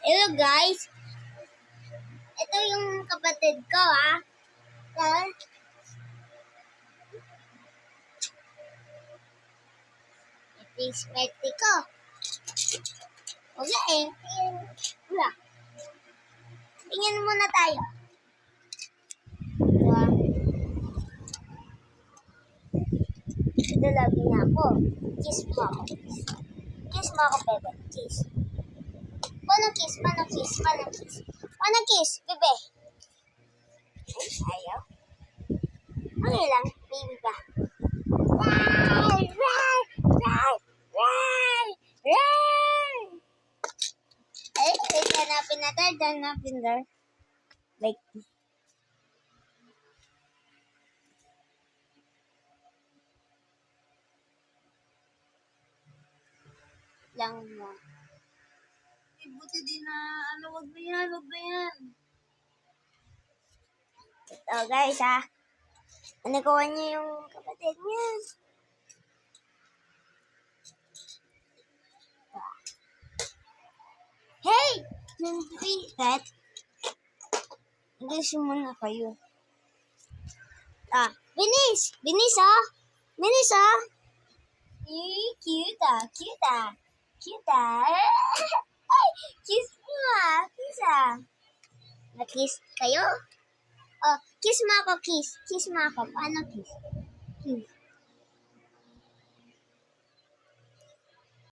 Hello guys, ito yung kapatid ko Ito yung spaghetti ko. Wala eh. Wala. Tingnan muna tayo. Ito lagi niya ako. Kiss mo ako. Kiss mo ako, bebe. Kiss. Paano kiss? Paano kiss? Paano kiss? Paano kiss, bebe? Ay, ayaw. Okay lang, baby pa. Ray! Ray! Ray! Ray! Ray! Ay, hanapin natin. Hanapin there. Like this. Lang mo. Buti din na, wag na yan, wag na yan. Ito guys Nagawa niya yung kapatid niya. Hey! Nandito that. English muna kayo. Binis! Binis Binis Cute Cute Cute Ay! Kiss mo Kiss Na-kiss kayo? Oh, kiss mo ako, kiss. Kiss mo ako. Paano kiss? Kiss.